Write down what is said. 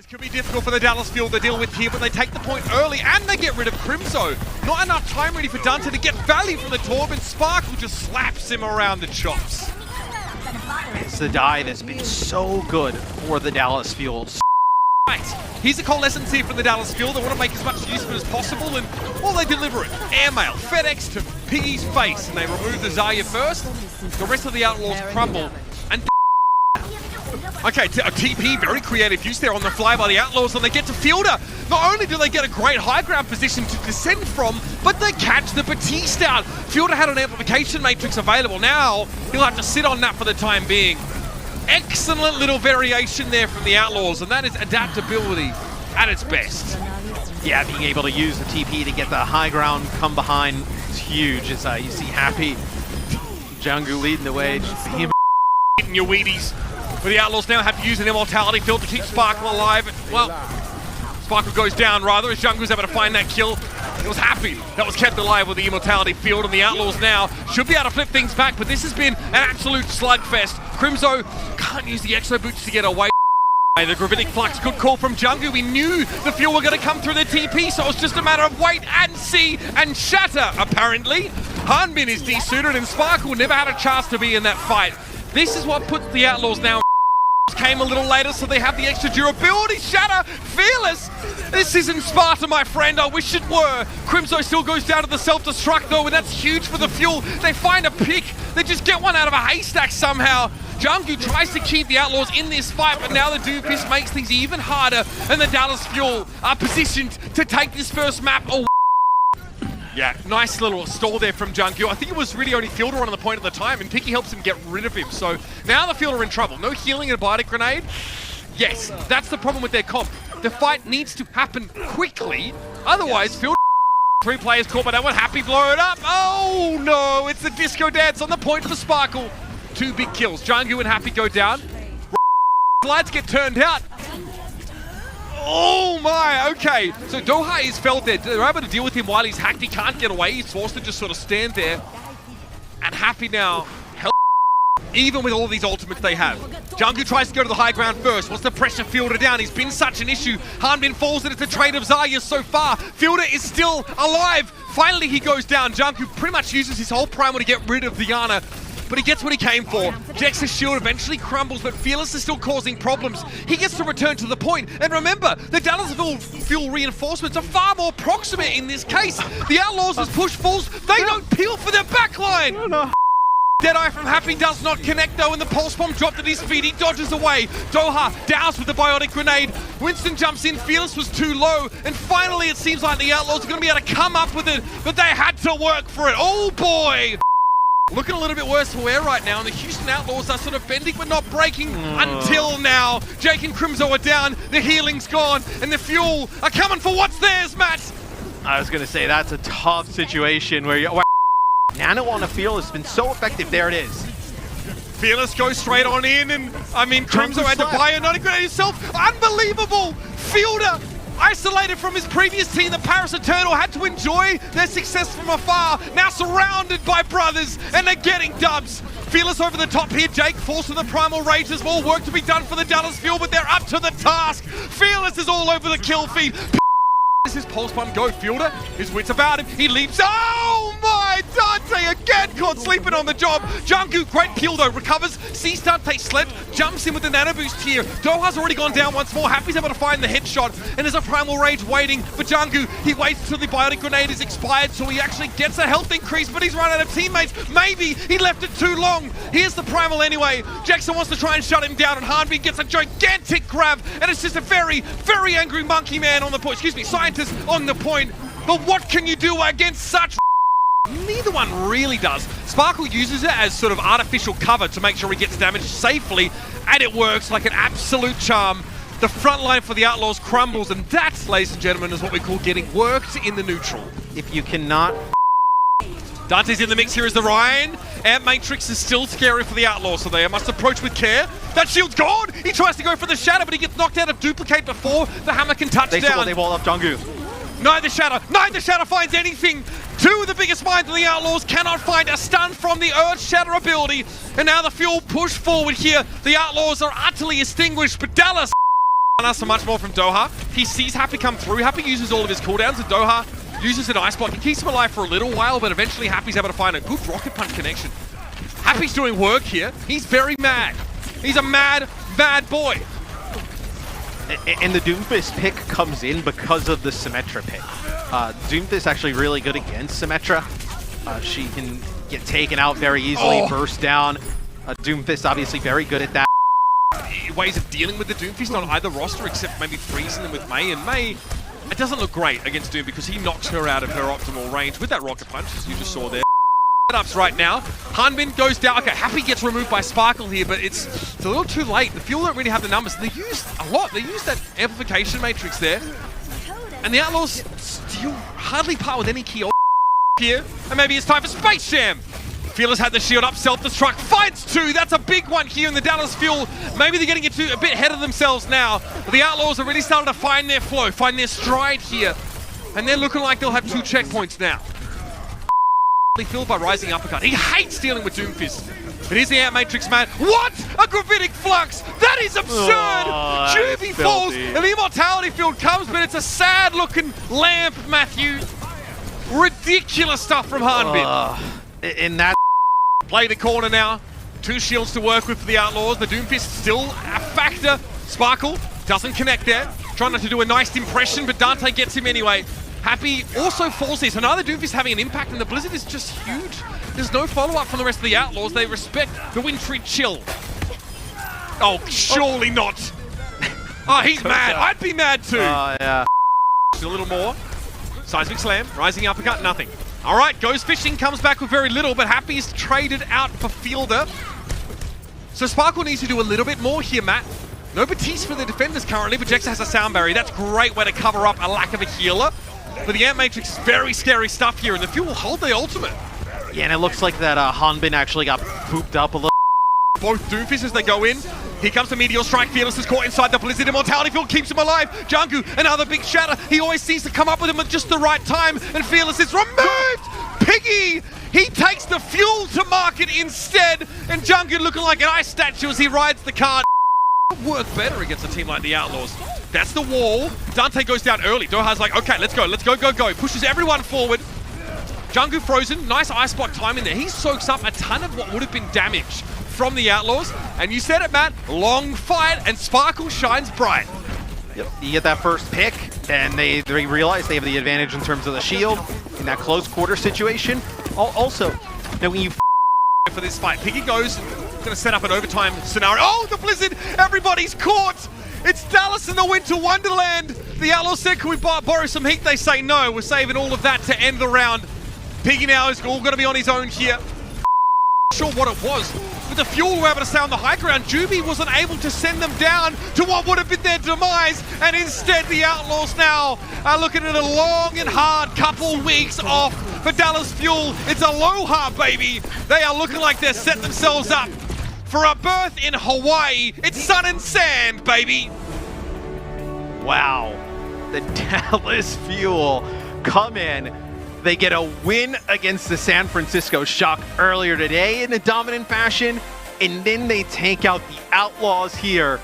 This could be difficult for the Dallas Fuel to deal with here, but they take the point early and they get rid of Crimzo. Not enough time ready for Dante to get value from the Torb, and Sparkle just slaps him around the chops. It's the die that's been so good for the Dallas Fuel. Right, here's a coalescence here from the Dallas Fuel. They want to make as much use of it as possible, and well, they deliver it. Airmail, FedEx to Piggy's face, and they remove the Zarya first. The rest of the Outlaws crumble, and okay, a TP, very creative use there on the fly by the Outlaws, and they get to Fielder. Not only do they get a great high ground position to descend from, but they catch the Batiste out. Fielder had an amplification matrix available. Now, he'll have to sit on that for the time being. Excellent little variation there from the Outlaws, and that is adaptability at its best. Yeah, being able to use the TP to get the high ground, come behind, is huge. As you see Happy, Jungu leading the way, just being eating your Wheaties. But the Outlaws now have to use an immortality field to keep Sparkle alive. Well, Sparkle goes down rather as Jungu's able to find that kill. It was Happy that was kept alive with the immortality field, and the Outlaws now should be able to flip things back, but this has been an absolute slugfest. Crimzo can't use the Exo Boots to get away. The Gravitic Flux, good call from Jungu. We knew the Fuel were going to come through the TP, so it was just a matter of wait and see and shatter, apparently. Hanbin is desuited, and Sparkle never had a chance to be in that fight. This is what puts the Outlaws now. Came a little later, so they have the extra durability. Shatter, Fearless. This isn't Sparta, my friend. I wish it were. Crimzo still goes down to the self-destruct, though, and that's huge for the Fuel. They find a pick. They just get one out of a haystack somehow. Jungu tries to keep the Outlaws in this fight, but now the Doofus makes things even harder, and the Dallas Fuel are positioned to take this first map away. Yeah, nice little stall there from Jungu. I think it was really only Fielder on the point at the time, and Picky helps him get rid of him. So now the Fielder are in trouble. No healing and a Biotic Grenade. Yes, that's the problem with their comp. The fight needs to happen quickly. Otherwise, Fielder 3 players caught by that one. Happy blow it up. Oh no, it's the disco dance on the point for Sparkle. 2 big kills. Jungu and Happy go down. Lights get turned out. Oh my, okay. So Doha is felt there. They're able to deal with him while he's hacked. He can't get away. He's forced to just sort of stand there. And Happy now, even with all these ultimates they have. Jungu tries to go to the high ground first. Wants to pressure Fielder down. He's been such an issue. Hanbin falls, and it's a trade of Zarya so far. Fielder is still alive. Finally, he goes down. Jungu pretty much uses his whole primal to get rid of Diana, but he gets what he came for. Jex's shield eventually crumbles, but Fearless is still causing problems. He gets to return to the point. And remember, the Dallas Fuel reinforcements are far more proximate in this case. The Outlaws, as push falls, they don't peel for their backline. Oh, no. Deadeye from Happy does not connect though, and the Pulse Bomb dropped at his feet. He dodges away. Doha doused with the Biotic Grenade. Winston jumps in. Fearless was too low. And finally, it seems like the Outlaws are going to be able to come up with it, but they had to work for it. Oh boy! Looking a little bit worse for wear right now, and the Houston Outlaws are sort of bending but not breaking until now. Jake and Crimzo are down, the healing's gone, and the Fuel are coming for what's theirs, Matt! I was going to say, that's a tough situation where you... Nano on the field has been so effective. There it is. Fearless goes straight on in, and I mean, Crimzo had to buy a Naughty Grenade himself. Unbelievable! Fielder! Isolated from his previous team, the Paris Eternal had to enjoy their success from afar, now surrounded by brothers, and they're getting dubs. Fearless over the top here. Jake falls to the Primal Rage. There's more work to be done for the Dallas Fuel, but they're up to the task. Fearless is all over the kill feed. This is Pulse Bomb go. Fielder, his wits about him. He leaps. Oh my! Dante again caught sleeping on the job. Jungu, great peel though, recovers, sees Dante slept, jumps in with the nano boost here. Doha's already gone down once more. Happy's able to find the headshot, and there's a Primal Rage waiting for Jungu. He waits until the Biotic Grenade is expired, so he actually gets a health increase, but he's run out of teammates. Maybe he left it too long. Here's the Primal anyway. Jackson wants to try and shut him down, and Hanbin gets a gigantic grab, and it's just a very, very angry monkey man on the point. Excuse me, scientist on the point. But what can you do against such? Neither one really does. Sparkle uses it as sort of artificial cover to make sure he gets damaged safely, and it works like an absolute charm. The front line for the Outlaws crumbles, and that, ladies and gentlemen, is what we call getting worked in the neutral. If you cannot... Dante's in the mix here as the Ryan. Amp Matrix is still scary for the Outlaws, so they must approach with care. That shield's gone! He tries to go for the Shatter, but he gets knocked out of Duplicate before the Hammer can touch down. They wall up Jungu. Neither Shatter finds anything. Two of the biggest minds of the Outlaws cannot find a stun from the Earth Shatter ability. And now the Fuel push forward here. The Outlaws are utterly extinguished, but Dallas So much more from Doha. He sees Happy come through. Happy uses all of his cooldowns, and Doha uses an ice block. He keeps him alive for a little while, but eventually Happy's able to find a good rocket punch connection. Happy's doing work here. He's very mad. He's a mad boy. And the Doomfist pick comes in because of the Symmetra pick. Doomfist actually really good against Symmetra. She can get taken out very easily, burst down. Doomfist obviously very good at that. Ways of dealing with the Doomfist on either roster, except maybe freezing them with Mei. And Mei, it doesn't look great against Doom because he knocks her out of her optimal range with that rocket punch, as you just saw there. Setups right now. Hanbin goes down. Okay, Happy gets removed by Sparkle here, but it's a little too late. The Fuel don't really have the numbers. They used a lot. They used that amplification matrix there. And the Outlaws still hardly part with any key here. And maybe it's time for Space Jam. Fearless had the shield up, self-destruct, finds two. That's a big one here in the Dallas Fuel. Maybe they're getting a bit ahead of themselves now. But the Outlaws are really starting to find their flow, find their stride here. And they're looking like they'll have 2 checkpoints now. Filled by rising uppercut. He hates dealing with Doomfist. But here's the Ant Matrix man. What? A gravitic flux! That is absurd! Juby falls and the Immortality Field comes, but it's a sad looking lamp, Matthew. Ridiculous stuff from Hanbin. In that play the corner now. 2 shields to work with for the Outlaws. The Doomfist still a factor. Sparkle doesn't connect there. Trying not to do a nice impression, but Dante gets him anyway. Happy also falls here, so now the Doomfist having an impact, and the Blizzard is just huge. There's no follow-up from the rest of the Outlaws. They respect the Wintry chill. Oh, surely not. Oh, he's mad. I'd be mad too. yeah. A little more. Seismic Slam, rising uppercut, nothing. All right, goes fishing, comes back with very little, but Happy's traded out for Fielder. So Sparkle needs to do a little bit more here, Matt. No Batiste for the defenders currently, but Jex has a sound barrier. That's a great way to cover up a lack of a healer. But the Ant Matrix is very scary stuff here, and the Fuel will hold the ultimate. Yeah, and it looks like that Hanbin actually got pooped up a little. Both Doomfist as they go in. Here comes the Meteor Strike. Fearless is caught inside the Blizzard. Immortality Field keeps him alive. Jungkook, another big shatter. He always seems to come up with him at just the right time, and Fearless is removed! Piggy! He takes the Fuel to market instead, and Jungkook looking like an ice statue as he rides the card. Work better against a team like the Outlaws. That's the wall. Dante goes down early. Doha's like, okay, let's go. Pushes everyone forward. Jungkook frozen. Nice ice block timing there. He soaks up a ton of what would have been damage from the Outlaws. And you said it, Matt. Long fight, and Sparkle shines bright. Yep. You get that first pick, and they realize they have the advantage in terms of the shield in that close quarter situation. Also, now when you for this fight, Piggy goes, gonna set up an overtime scenario. Oh, the Blizzard! Everybody's caught! It's Dallas in the Winter Wonderland! The Outlaws said, can we borrow some heat? They say no. We're saving all of that to end the round. Piggy now is all gonna be on his own here. Sure what it was. With the Fuel were able to stay on the high ground, Juby wasn't able to send them down to what would have been their demise, and instead the Outlaws now are looking at a long and hard couple weeks off for Dallas Fuel. It's Aloha, baby. They are looking like they're setting themselves up for a berth in Hawaii. It's sun and sand, baby. Wow. The Dallas Fuel come in. They get a win against the San Francisco Shock earlier today in a dominant fashion, and then they take out the Outlaws here